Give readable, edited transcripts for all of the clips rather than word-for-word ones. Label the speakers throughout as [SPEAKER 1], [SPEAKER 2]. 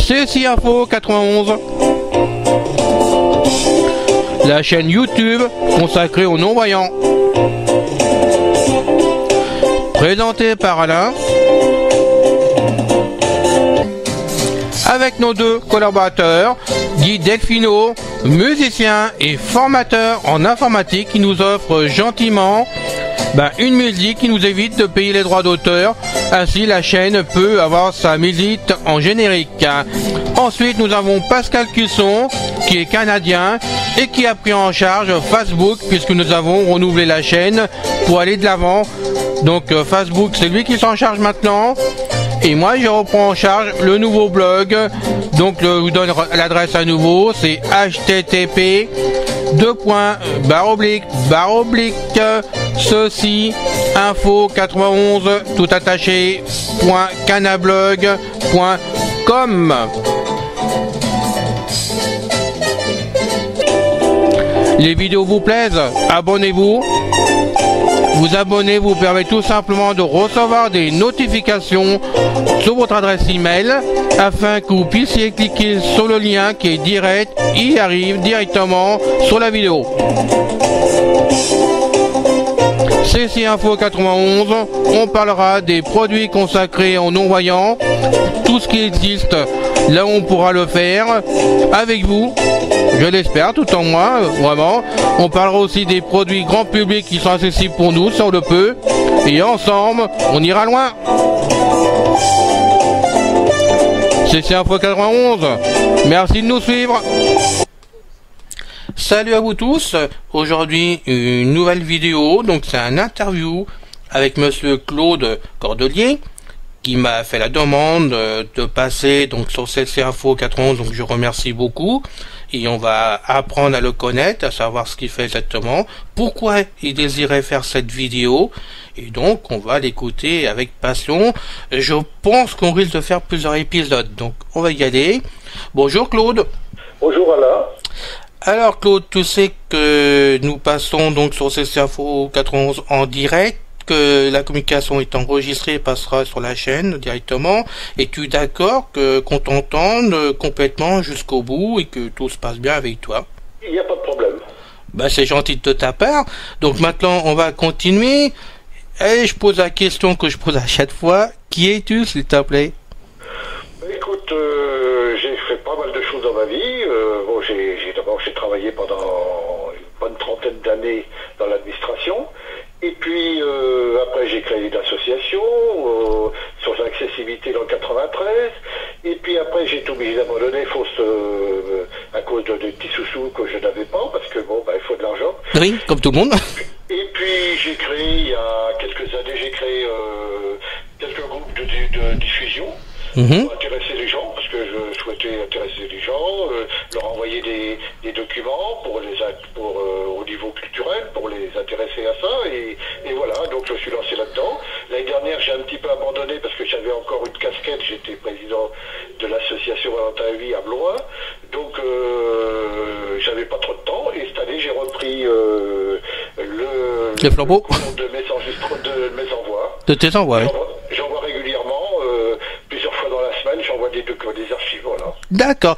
[SPEAKER 1] CSI Info 91. La chaîne YouTube consacrée aux non-voyants. Présentée par Alain. Avec nos deux collaborateurs, Guy Delfino, musicien et formateur en informatique, qui nous offre gentiment une musique qui nous évite de payer les droits d'auteur. Ainsi, la chaîne peut avoir sa musique en générique. Ensuite, nous avons Pascal Cusson, qui est canadien et qui a pris en charge Facebook, puisque nous avons renouvelé la chaîne pour aller de l'avant. Donc Facebook, c'est lui qui s'en charge maintenant. Et moi, je reprends en charge le nouveau blog. Donc, je vous donne l'adresse à nouveau. C'est http://ceci info 91 tout attaché .canablog.com. Les vidéos vous plaisent? Abonnez-vous. Vous abonner vous permet tout simplement de recevoir des notifications sur votre adresse email afin que vous puissiez cliquer sur le lien qui est direct, il arrive directement sur la vidéo. CSI Info 91, on parlera des produits consacrés aux non-voyants, tout ce qui existe, là on pourra le faire avec vous. Je l'espère, tout en moi, vraiment. On parlera aussi des produits grand public qui sont accessibles pour nous, si on le peut. Et ensemble, on ira loin. C'est Info 91. Merci de nous suivre. Salut à vous tous. Aujourd'hui, une nouvelle vidéo. Donc, c'est un interview avec monsieur Claude Cordelier, qui m'a fait la demande de passer donc sur CSI Info 91, donc je remercie beaucoup, et on va apprendre à le connaître, à savoir ce qu'il fait exactement, pourquoi il désirait faire cette vidéo, et donc on va l'écouter avec passion. Je pense qu'on risque de faire plusieurs épisodes, donc on va y aller. Bonjour Claude.
[SPEAKER 2] Bonjour Alain.
[SPEAKER 1] Alors Claude, tu sais que nous passons donc sur CSI Info 91 en direct, que la communication est enregistrée et passera sur la chaîne directement. Es-tu d'accord qu'on t'entende complètement jusqu'au bout et que tout se passe bien avec toi?
[SPEAKER 2] Il n'y a pas de problème.
[SPEAKER 1] C'est gentil de ta part. Donc maintenant, on va continuer. Et je pose la question que je pose à chaque fois. Qui es-tu, s'il te plaît?
[SPEAKER 2] Écoute, j'ai fait pas mal de choses dans ma vie. D'abord, j'ai travaillé pendant une bonne trentaine d'années dans l'administration. Et puis, après, j'ai créé une association sur l'accessibilité dans le 93. Et puis après, j'ai été obligé d'abandonner à cause de petits sous-sous que je n'avais pas, parce que il faut de l'argent.
[SPEAKER 1] Oui, comme tout le monde.
[SPEAKER 2] Et puis, j'ai créé, il y a quelques années, quelques groupes de diffusion. Pour intéresser les gens, parce que je souhaitais intéresser les gens, leur envoyer des documents au niveau culturel, pour les intéresser à ça, et voilà, donc je suis lancé là-dedans. L'année dernière, j'ai un petit peu abandonné parce que j'avais encore une casquette, j'étais président de l'association Valentin Vie à Blois, donc j'avais pas trop de temps, et cette année, j'ai repris
[SPEAKER 1] le flambeau
[SPEAKER 2] de mes envois.
[SPEAKER 1] De tes envois, oui.
[SPEAKER 2] J'envoie régulièrement, plusieurs fois dans la semaine, j'envoie des archives, voilà.
[SPEAKER 1] D'accord.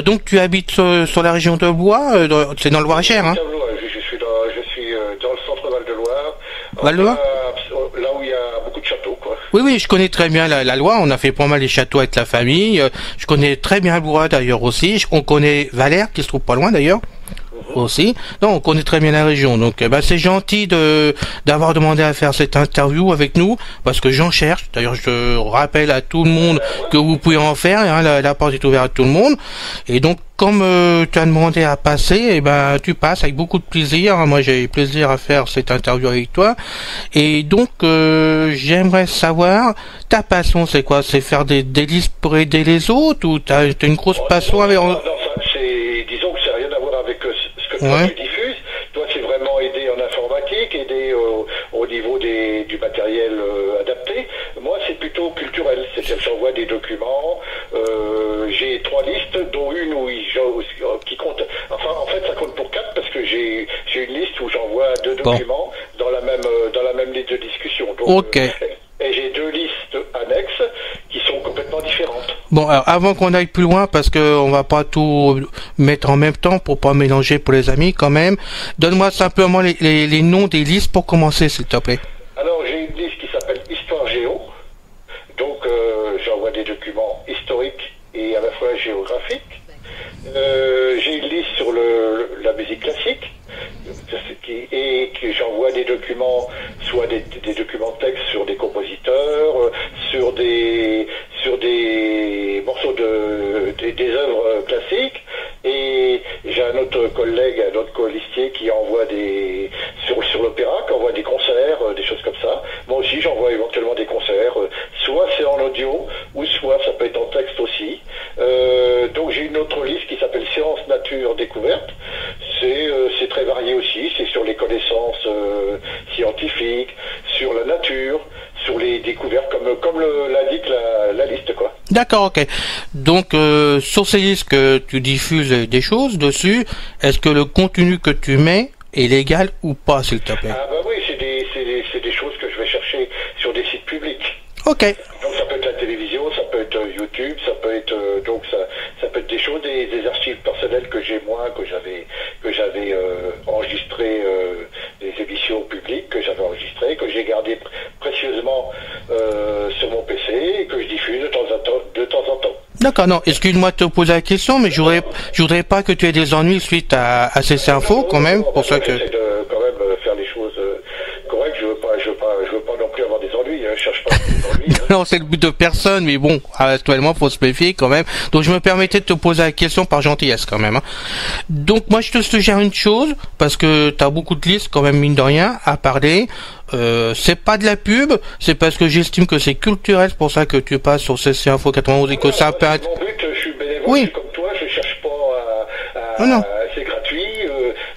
[SPEAKER 1] Donc tu habites sur la région de Blois, c'est dans le Loir-et-Cher, hein?
[SPEAKER 2] Je suis dans le centre Val-de-Loire.
[SPEAKER 1] Val-de-Loire?
[SPEAKER 2] Là où il y a beaucoup de châteaux, quoi.
[SPEAKER 1] Oui, je connais très bien la Loire, on a fait pas mal les châteaux avec la famille, je connais très bien Blois d'ailleurs aussi, on connaît Valère qui se trouve pas loin d'ailleurs. Aussi. Non, on connaît très bien la région, donc c'est gentil d'avoir demandé à faire cette interview avec nous, parce que j'en cherche. D'ailleurs, je rappelle à tout le monde que vous pouvez en faire, hein, la porte est ouverte à tout le monde. Et donc, comme tu as demandé à passer, tu passes avec beaucoup de plaisir. Moi, j'ai plaisir à faire cette interview avec toi. Et donc, j'aimerais savoir, ta passion, c'est quoi? C'est faire des listes pour aider les autres, ou t'as une grosse passion avec...
[SPEAKER 2] disons que c'est rien à voir avec ce que toi tu diffuses. Toi, c'est vraiment aider en informatique, aider au niveau du matériel adapté. Moi, c'est plutôt culturel. C'est-à-dire que j'envoie des documents. J'ai 3 listes, dont une qui compte. Enfin, en fait, ça compte pour 4 parce que j'ai une liste où j'envoie 2 documents dans la même liste de discussion. Donc,
[SPEAKER 1] ok.
[SPEAKER 2] Et j'ai 2 listes annexes qui sont complètement différentes.
[SPEAKER 1] Bon, alors, avant qu'on aille plus loin, parce que on va pas tout mettre en même temps pour pas mélanger pour les amis quand même, donne-moi simplement les noms des listes pour commencer, s'il te plaît.
[SPEAKER 2] Alors, j'ai une liste qui s'appelle Histoire Géo. Donc, j'envoie des documents historiques et à la fois géographiques. J'ai une liste sur la musique classique et que j'envoie des documents, soit des documents de texte sur des compositeurs, sur des morceaux des œuvres classiques. Et j'ai un autre collègue, un autre colistier qui envoie sur l'opéra, qui envoie des concerts, des choses comme ça. Moi aussi, j'envoie éventuellement des concerts. Soit c'est en audio, ou soit ça peut être en texte aussi. Donc j'ai une autre liste qui s'appelle Séance Nature Découverte. C'est très varié aussi. C'est sur les connaissances scientifiques, sur la nature, sur les découvertes, comme l'indique la liste, quoi.
[SPEAKER 1] D'accord, ok. Donc, sur ces listes que tu diffuses des choses dessus, est-ce que le contenu que tu mets est légal ou pas, s'il te plaît?
[SPEAKER 2] Ah bah oui, c'est des choses que je vais chercher sur des sites publics.
[SPEAKER 1] Ok.
[SPEAKER 2] Donc ça peut être la télévision, ça peut être YouTube, ça peut être ça peut être des choses, des archives personnelles que j'ai moi, que j'avais enregistré, des émissions publiques que j'avais enregistrées, que j'ai gardées précieusement sur mon PC et que je diffuse de temps en temps.
[SPEAKER 1] D'accord, non, excuse-moi de te poser la question, mais je voudrais pas que tu aies des ennuis suite à ces infos, quand même, pour ça que...
[SPEAKER 2] J'essaie de quand même faire les choses correctes, je veux pas non plus avoir des ennuis, je cherche pas des ennuis.
[SPEAKER 1] Non, c'est le but de personne, mais bon, actuellement, faut se méfier quand même. Donc, je me permettais de te poser la question par gentillesse quand même. Hein. Donc, moi, je te suggère une chose, parce que t'as beaucoup de listes quand même, mine de rien, à parler. C'est pas de la pub, c'est parce que j'estime que c'est culturel, c'est pour ça que tu passes sur CC Info 91 et que ça peut être...
[SPEAKER 2] Mon but, je suis bénévole,
[SPEAKER 1] oui.
[SPEAKER 2] Je suis comme toi, je cherche pas
[SPEAKER 1] non.
[SPEAKER 2] c'est gratuit,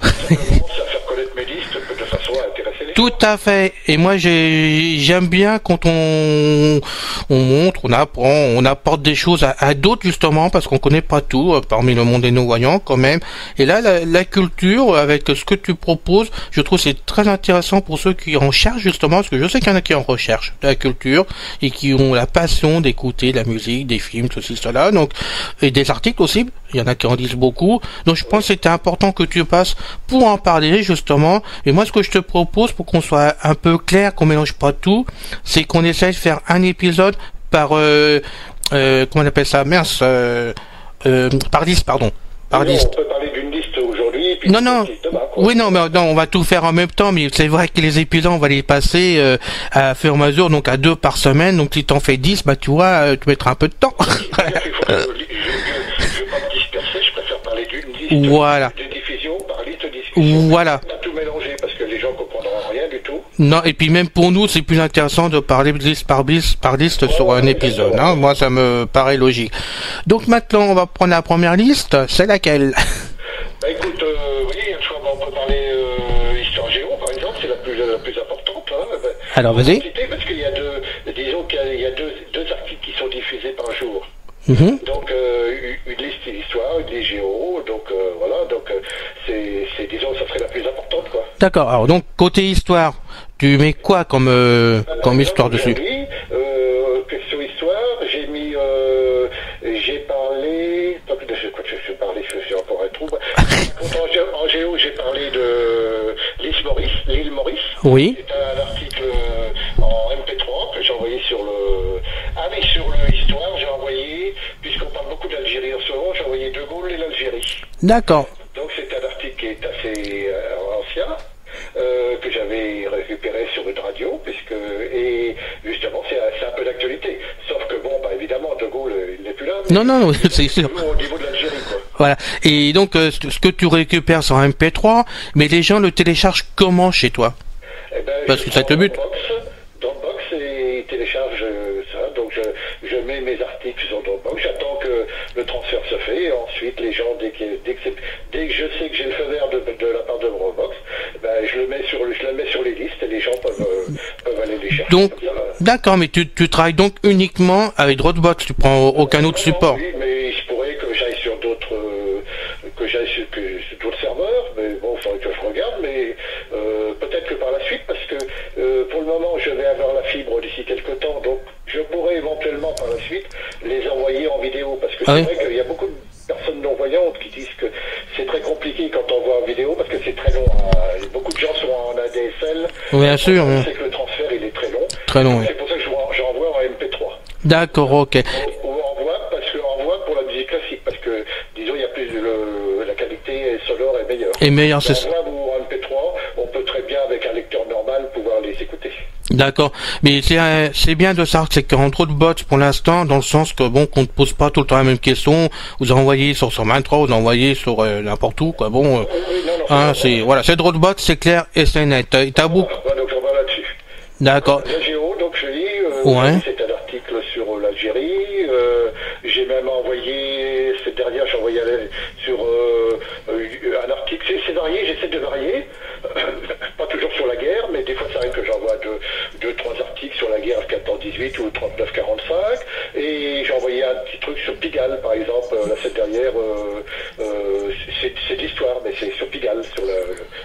[SPEAKER 2] simplement, ça faire connaître mes listes de façon à intéresser les gens.
[SPEAKER 1] Tout à fait. Et moi, j'aime bien quand on montre, on apprend, on apporte des choses à d'autres justement, parce qu'on connaît pas tout parmi le monde des non-voyants quand même. Et là, la culture, avec ce que tu proposes, je trouve c'est très intéressant pour ceux qui en cherchent justement, parce que je sais qu'il y en a qui en recherchent de la culture et qui ont la passion d'écouter de la musique, des films, ceci, cela. Donc, et des articles aussi. Il y en a qui en disent beaucoup. Donc, je pense que c'était important que tu passes pour en parler justement. Et moi, ce que je te propose pour qu'on soit un peu clair, qu'on mélange pas tout, c'est qu'on essaye de faire un épisode par comment on appelle ça, mince, par liste, pardon, par liste.
[SPEAKER 2] On peut parler d'une liste aujourd'hui et puis
[SPEAKER 1] non,
[SPEAKER 2] demain, quoi.
[SPEAKER 1] oui, non, mais non, on va tout faire en même temps, mais c'est vrai que les épisodes, on va les passer à fur et à mesure, donc à 2 par semaine. Donc si t'en fais 10, bah tu vois, tu mettras un peu de temps.
[SPEAKER 2] Je veux pas me disperser, je préfère parler d'une liste
[SPEAKER 1] voilà.
[SPEAKER 2] de diffusion par liste de diffusion.
[SPEAKER 1] Voilà.
[SPEAKER 2] Pas tout mélanger parce que les gens comprendront rien du tout.
[SPEAKER 1] Non, et puis même pour nous, c'est plus intéressant de parler liste par liste sur un épisode. Hein. Moi, ça me paraît logique. Donc maintenant, on va prendre la première liste. C'est laquelle?
[SPEAKER 2] Bah écoute, oui, on peut parler Histoire Géo, par exemple, c'est la plus importante. Hein.
[SPEAKER 1] Alors, vas-y.
[SPEAKER 2] Parce qu'il y a disons qu'il y a deux articles qui sont diffusés par jour.
[SPEAKER 1] Mm-hmm.
[SPEAKER 2] Donc une liste d'histoire, une liste géo, donc voilà, donc c'est disons ça serait la plus importante quoi.
[SPEAKER 1] D'accord. Alors donc côté histoire, tu mets quoi comme histoire dessus?
[SPEAKER 2] Question histoire, j'ai mis j'ai parlé je suis encore un trou. En géo j'ai parlé de l'île Maurice.
[SPEAKER 1] Oui.
[SPEAKER 2] C'est un article en MP3 que j'ai envoyé sur le histoire, j'ai envoyé, puisqu'on parle beaucoup d'Algérie en ce moment, j'ai envoyé De Gaulle et l'Algérie.
[SPEAKER 1] D'accord.
[SPEAKER 2] Donc c'est un article qui est assez ancien, que j'avais récupéré sur une radio, et justement c'est un peu d'actualité. Sauf que bon, bah évidemment, De Gaulle, il n'est plus là.
[SPEAKER 1] Non, c'est sûr.
[SPEAKER 2] Au niveau de l'Algérie, quoi.
[SPEAKER 1] Voilà. Et donc, ce que tu récupères sur un MP3, mais les gens le téléchargent comment chez toi?
[SPEAKER 2] Eh ben,
[SPEAKER 1] parce que c'est le but.
[SPEAKER 2] Dropbox et télécharge ça, donc je mets mes articles sur Dropbox, j'attends que le transfert se fait, et ensuite les gens, dès que je sais que j'ai le feu vert de la part de Dropbox, ben, je la mets sur les listes et les gens peuvent aller les chercher.
[SPEAKER 1] Donc, d'accord, mais tu travailles donc uniquement avec Dropbox, tu prends aucun autre support?
[SPEAKER 2] Oui, mais il se pourrait que j'aille sur d'autres serveurs, mais bon, il faudrait que je regarde, mais peut-être que par la suite, parce que pour le moment, je vais avoir la fibre d'ici quelques temps, donc je pourrais éventuellement par la suite les envoyer en vidéo. c'est vrai qu'il y a beaucoup de personnes non-voyantes qui disent que c'est très compliqué quand on voit en vidéo parce que c'est très long. Beaucoup de gens sont en ADSL.
[SPEAKER 1] Bien sûr.
[SPEAKER 2] C'est que le transfert il est très long.
[SPEAKER 1] Très long.
[SPEAKER 2] C'est pour ça que j'envoie en MP3.
[SPEAKER 1] D'accord, ok.
[SPEAKER 2] Ou en voix, parce que en voix pour la musique classique, parce que disons il y a plus la qualité sonore est meilleure.
[SPEAKER 1] Et meilleure, c'est ça.
[SPEAKER 2] En voix ou en MP3, on peut très bien avec un lecteur normal pouvoir les écouter.
[SPEAKER 1] D'accord, mais c'est bien de savoir que c'est qu'entre autres bots pour l'instant, dans le sens que bon, qu'on ne pose pas tout le temps la même question. Vous envoyez sur 23, vous envoyez sur n'importe où, quoi. Bon, c'est voilà, c'est Dropbot, c'est clair et c'est net. T'as beaucoup.
[SPEAKER 2] Donc on va là-dessus.
[SPEAKER 1] D'accord.
[SPEAKER 2] La Géo, donc je lis. C'est un article sur l'Algérie. J'ai même envoyé cette dernière, j'ai envoyé sur un article. C'est varié, j'essaie de varier. Pas toujours sur la guerre, mais des fois ça arrive que j'envoie deux, trois articles sur la guerre 14-18 ou 39-45. Et j'ai envoyé un petit truc sur Pigalle, par exemple. Cette dernière, c'est l'histoire, mais c'est sur Pigalle, sur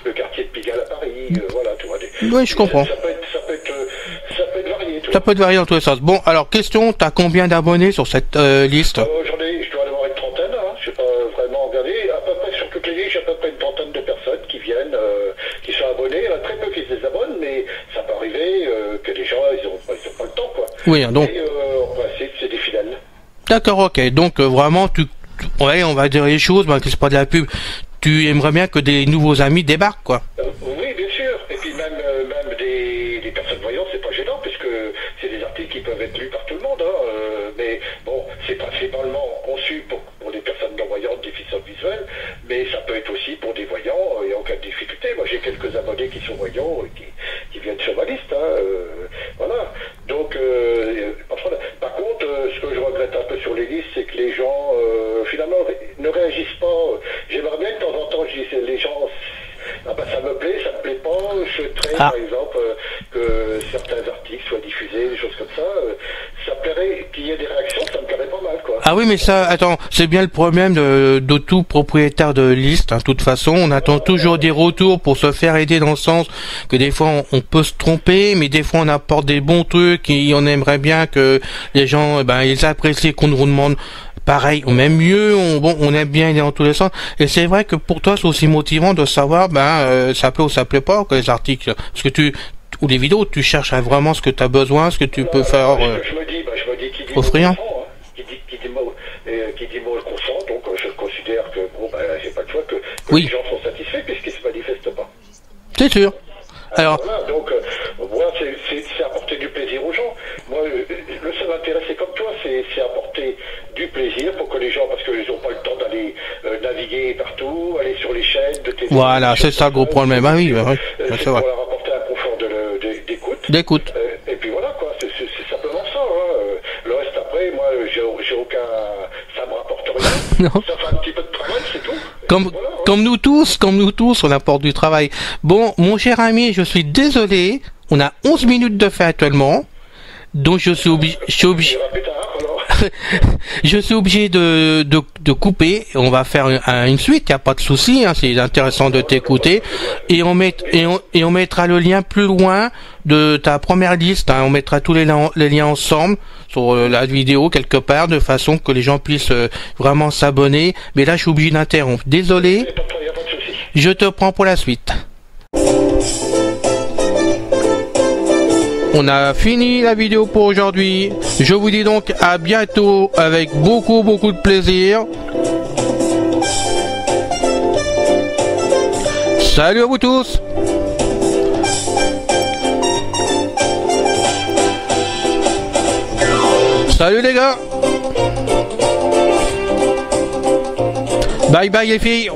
[SPEAKER 2] le quartier de Pigalle à Paris. Voilà, tu vois.
[SPEAKER 1] Oui, je comprends.
[SPEAKER 2] Ça peut être varié.
[SPEAKER 1] Ça peut être varié dans tous les sens. Bon, alors question, t'as combien d'abonnés sur cette liste?
[SPEAKER 2] Je dois en avoir une trentaine, hein. Je sais pas vraiment regardé. À peu près sur toutes les listes, j'ai à peu près une trentaine de personnes qui viennent, qui sont abonnés. Il y en a très peu qui se désabonnent, mais ça peut arriver que les gens ils ont pas le temps, quoi.
[SPEAKER 1] Oui, donc.
[SPEAKER 2] Et, c'est des fidèles.
[SPEAKER 1] D'accord, ok. Donc vraiment, ouais, on va dire les choses, que c'est pas de la pub. Tu aimerais bien que des nouveaux amis débarquent, quoi.
[SPEAKER 2] Oui, bien sûr. Et puis même des personnes voyantes, c'est pas gênant, puisque c'est des articles qui peuvent être lus par tout le monde. Mais bon, c'est principalement conçu pour des personnes non-voyantes, déficientes visuelles, mais ça peut être aussi pour des voyants, il n'y a aucune difficulté. Moi, j'ai quelques abonnés qui sont voyants et qui viennent sur ma liste. Voilà. Donc, par contre, ce que je regrette un peu sur les listes, c'est que les gens, finalement, ne réagissent pas. J'aimerais bien que de temps en temps, je dise, les gens, ça me plaît, ça me plaît pas. Je souhaiterais, par exemple, que certains articles soient diffusés, des choses comme ça. Ça plairait qu'il y ait des réactions, ça me plairait pas mal, quoi.
[SPEAKER 1] Ah oui, mais ça, attends, c'est bien le problème de tout propriétaire de liste. De toute façon, on attend toujours des retours pour se faire aider dans le sens que des fois on peut se tromper, mais des fois on apporte des bons trucs et on aimerait bien que les gens, ils apprécient qu'on nous demande pareil ou même mieux. On aime bien aider dans tous les sens. Et c'est vrai que pour toi, c'est aussi motivant de savoir, ça plaît ou ça plaît pas, que les articles, parce que ou les vidéos, tu cherches à vraiment ce que tu as besoin, ce que tu peux faire
[SPEAKER 2] je me dis qui dit
[SPEAKER 1] offrir.
[SPEAKER 2] Qui dit mot le consent, donc je considère que j'ai pas le choix que
[SPEAKER 1] oui.
[SPEAKER 2] Les gens sont satisfaits puisqu'ils se manifestent pas.
[SPEAKER 1] C'est sûr. Alors
[SPEAKER 2] voilà, donc moi c'est apporter du plaisir aux gens. Moi le seul intérêt c'est comme toi, c'est apporter du plaisir pour que les gens, parce qu'ils n'ont pas le temps d'aller naviguer partout, aller sur les chaînes de télé.
[SPEAKER 1] Voilà, c'est ça le gros problème. Ah oui,
[SPEAKER 2] c'est pour leur apporter un confort d'écoute. Et puis voilà quoi, c'est simplement ça. Le reste après, moi j'ai aucun, ça me rapporte rien.
[SPEAKER 1] Non.
[SPEAKER 2] Ça fait un petit peu de travail, c'est tout.
[SPEAKER 1] Comme nous tous, on apporte du travail. Bon, mon cher ami, je suis désolé, on a 11 minutes de fait actuellement, donc je suis obligé je suis obligé de couper. On va faire une suite, y a pas de souci, c'est intéressant de t'écouter, et on mettra le lien plus loin de ta première liste, on mettra tous les liens ensemble sur la vidéo quelque part, de façon que les gens puissent vraiment s'abonner. Mais là, je suis obligé d'interrompre. Désolé. Je te prends pour la suite. On a fini la vidéo pour aujourd'hui. Je vous dis donc à bientôt avec beaucoup de plaisir. Salut à vous tous. Salut les gars. Bye bye les filles.